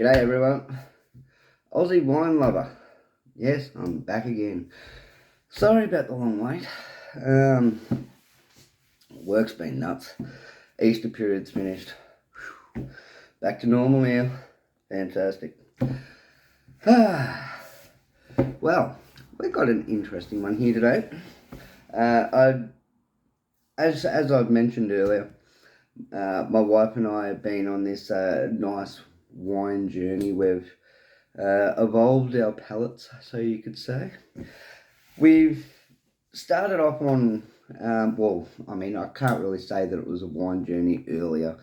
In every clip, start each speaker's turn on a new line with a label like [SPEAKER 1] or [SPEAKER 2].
[SPEAKER 1] G'day everyone, Aussie wine lover. Yes, I'm back again. Sorry about the long wait. Work's been nuts. Easter period's finished. Back to normal now. Fantastic. Well, we've got an interesting one here today. As I've mentioned earlier, my wife and I have been on this nice wine journey. We've evolved our palates, so you could say. We've started off on, I can't really say that it was a wine journey earlier,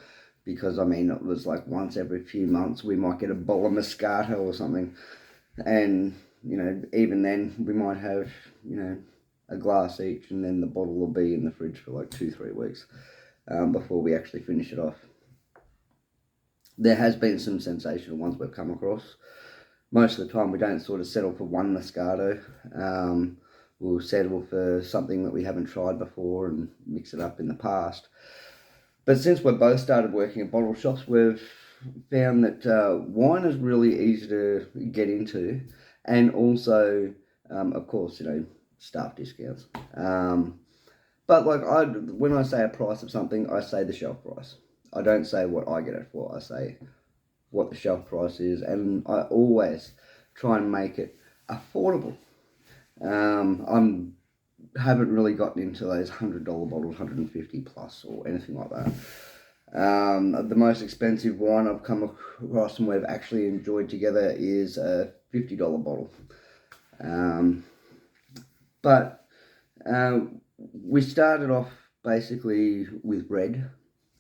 [SPEAKER 1] because, it was like once every few months we might get a bowl of Moscato or something, and, even then we might have, a glass each, and then the bottle will be in the fridge for like 2-3 weeks before we actually finish it off. There has been some sensational ones we've come across. Most of the time we don't sort of settle for one Moscato. We'll settle for something that we haven't tried before and mix it up in the past. But since we've both started working at bottle shops, we've found that wine is really easy to get into, and also, of course, staff discounts. But when I say a price of something, I say the shelf price. I don't say what I get it for. I say what the shelf price is, and I always try and make it affordable. Haven't really gotten into those $100 bottles, 150 plus, or anything like that. The most expensive wine I've come across and we've actually enjoyed together is a $50 bottle. But we started off basically with red.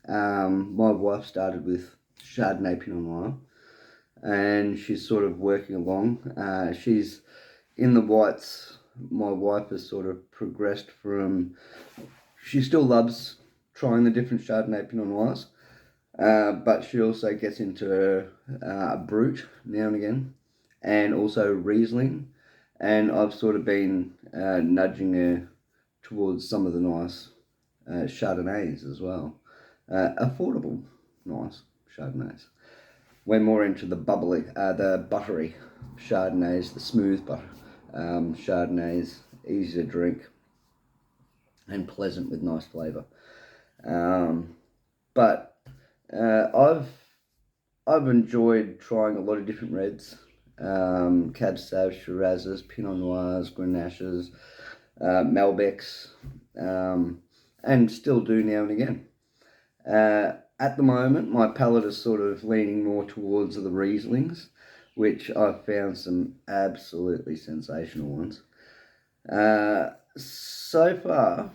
[SPEAKER 1] My wife started with Chardonnay Pinot Noir, and she's sort of working along. She's in the whites. My wife has sort of progressed from, she still loves trying the different Chardonnay Pinot Noirs, but she also gets into Brut now and again, and also Riesling, and I've sort of been nudging her towards some of the nice Chardonnays as well. Affordable, nice Chardonnays. We're more into the bubbly, the buttery Chardonnays, the smooth butter Chardonnays, easy to drink and pleasant with nice flavour. But I've enjoyed trying a lot of different reds, Cab Sauv, Shirazes, Pinot Noirs, Grenaches, Malbecs, and still do now and again. At the moment, my palate is sort of leaning more towards the Rieslings, which I've found some absolutely sensational ones. So far,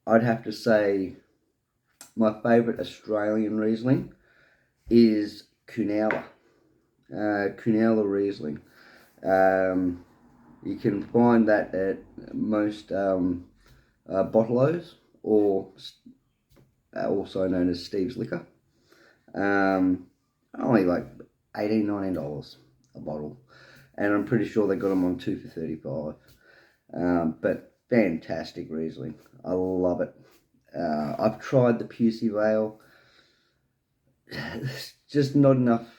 [SPEAKER 1] I'd have to say my favourite Australian Riesling is Cunella. Cunella Riesling. You can find that at most bottle-os, or also known as Steve's Liquor. Only like $18-19 a bottle, and I'm pretty sure they got them on 2 for $35. But fantastic Riesling, I love it. I've tried the Pusey Vale. There's just not enough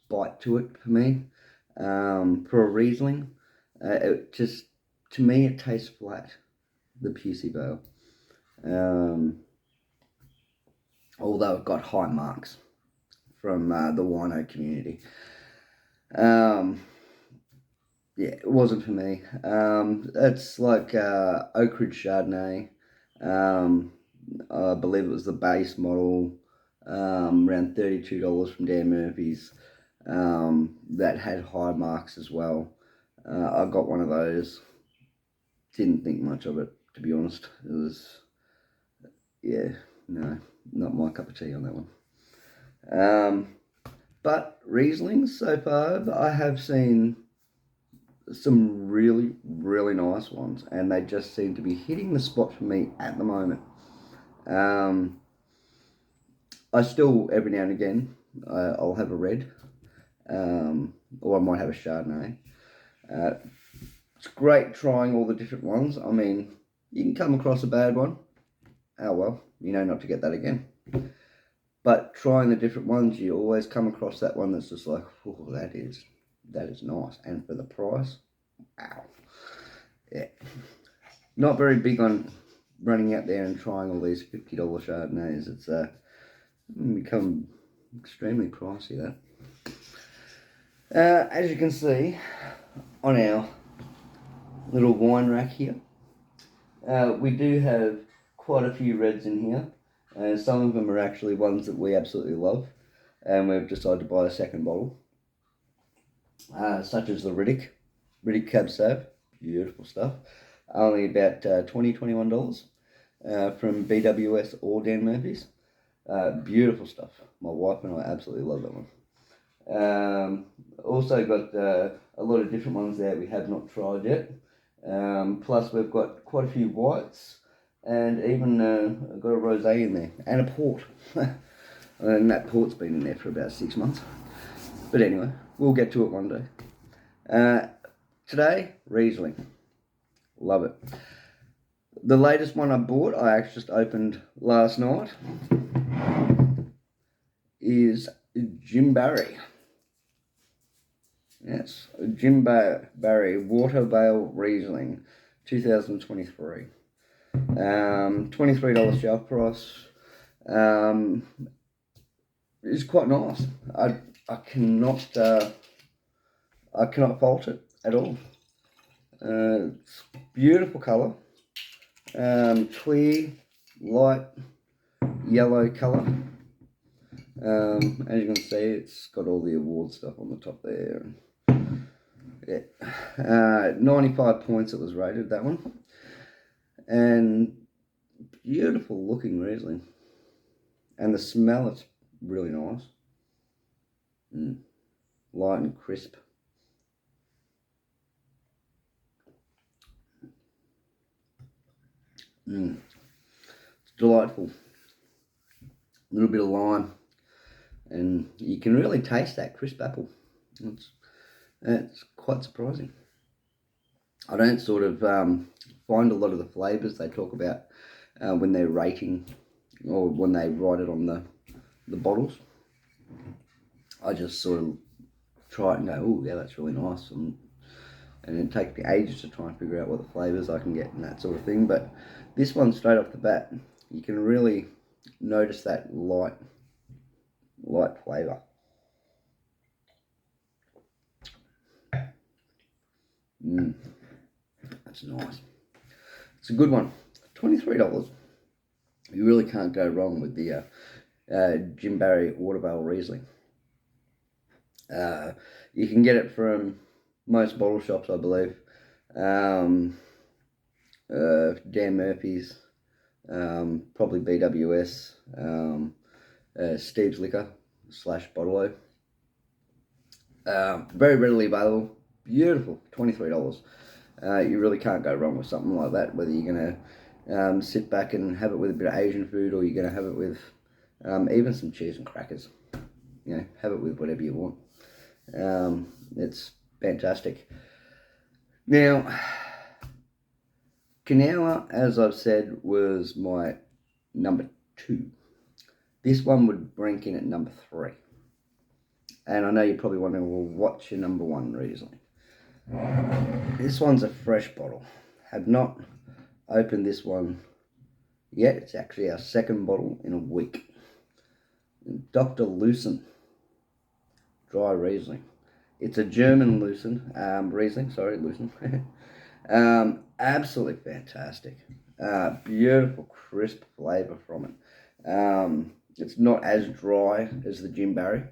[SPEAKER 1] bite to it for me. For a Riesling, to me it tastes flat, the Pusey Vale. Although it got high marks from the wino community. It wasn't for me. It's like Oak Ridge Chardonnay. I believe it was the base model, around $32 from Dan Murphy's, that had high marks as well. I got one of those. Didn't think much of it, to be honest. It was, no, not my cup of tea on that one. But Rieslings so far, I have seen some really, really nice ones, and they just seem to be hitting the spot for me at the moment. I still, every now and again, I'll have a red, or I might have a Chardonnay. It's great trying all the different ones. You can come across a bad one. Oh well, not to get that again. But trying the different ones, you always come across that one that's just like, oh, that is nice. And for the price, wow. Yeah. Not very big on running out there and trying all these $50 Chardonnays. It's become extremely pricey, that. As you can see on our little wine rack here, we do have quite a few reds in here. Some of them are actually ones that we absolutely love, and we've decided to buy a second bottle, such as the Riddick Cab Sav. Beautiful stuff. Only about $21 from BWS or Dan Murphy's. Beautiful stuff. My wife and I absolutely love that one. Also got a lot of different ones there we have not tried yet. Plus we've got quite a few whites, and even got a rosé in there, and a port. And that port's been in there for about 6 months. But anyway, we'll get to it one day. Today, Riesling. Love it. The latest one I bought, I actually just opened last night, is Jim Barry. Yes, Jim Barry Water Vale Riesling, 2023. $23 shelf price. It's quite nice. I cannot fault it at all. It's beautiful colour. Clear, light yellow colour. As you can see, it's got all the award stuff on the top there. Yeah, 95 points it was rated, that one. And beautiful looking Riesling. And the smell is really nice. Light and crisp. It's delightful. A little bit of lime. And you can really taste that crisp apple. It's quite surprising. I don't sort of find a lot of the flavours they talk about when they're rating or when they write it on the bottles. I just sort of try it and go, oh yeah, that's really nice, and it takes me ages to try and figure out what the flavours I can get and that sort of thing. But this one, straight off the bat, you can really notice that light flavour. That's nice. It's a good one. $23. You really can't go wrong with the Jim Barry Water Vale Riesling. You can get it from most bottle shops, I believe. Dan Murphy's, probably BWS, Steve's Liquor / Bottle O. Very readily available. Beautiful, $23. You really can't go wrong with something like that, whether you're going to sit back and have it with a bit of Asian food, or you're going to have it with even some cheese and crackers. You know, have it with whatever you want. It's fantastic. Now, Canoa, as I've said, was my number 2. This one would rank in at number 3. And I know you're probably wondering, well, what's your number 1 Riesling? This one's a fresh bottle. Have not opened this one yet. It's actually our second bottle in a week. Dr. Lucen Dry Riesling. It's a German Riesling. Absolutely fantastic. Beautiful, crisp flavour from it. It's not as dry as the Jim Barry.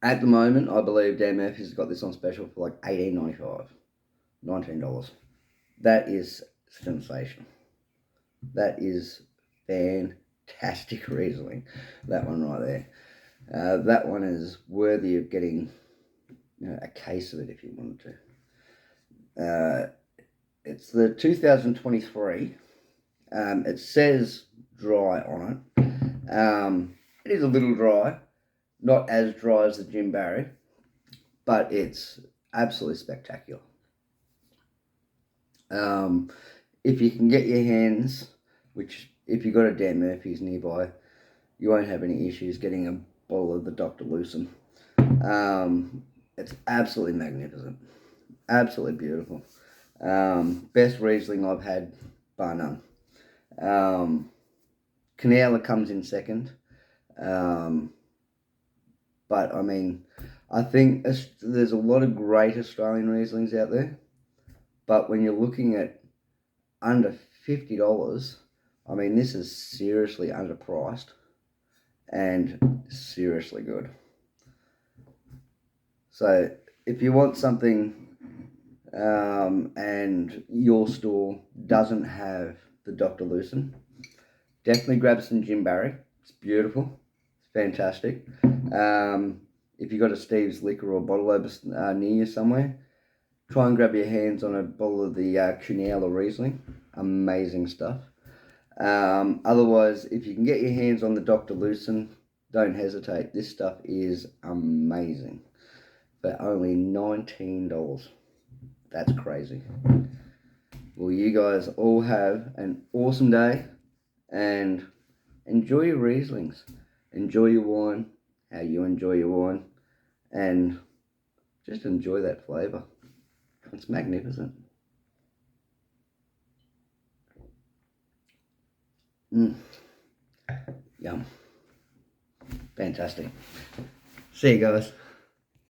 [SPEAKER 1] At the moment, I believe Dan Murphy's got this on special for like $18.95, $19. That is sensational. That is fantastic Riesling. That one right there. That one is worthy of getting a case of it if you wanted to. It's the 2023. It says dry on it. It is a little dry. Not as dry as the Jim Barry, but it's absolutely spectacular. If you can get your hands, which if you've got a Dan Murphy's nearby, you won't have any issues getting a bottle of the Dr. Lucen. It's absolutely magnificent. Absolutely beautiful. Best Riesling I've had, bar none. Canela comes in second. But I mean, I think there's a lot of great Australian Rieslings out there. But when you're looking at under $50, I mean, this is seriously underpriced and seriously good. So if you want something and your store doesn't have the Dr. Lucen, definitely grab some Jim Barry. It's beautiful. It's fantastic. If you've got a Steve's Liquor or bottle opener near you somewhere, try and grab your hands on a bottle of the Cunel Riesling. Amazing stuff. Otherwise, if you can get your hands on the Dr. Lucen, don't hesitate. This stuff is amazing. For only $19. That's crazy. Well, you guys all have an awesome day and enjoy your Rieslings. Enjoy your wine, how you enjoy your wine, and just enjoy that flavour. It's magnificent. Yum. Fantastic. See you guys.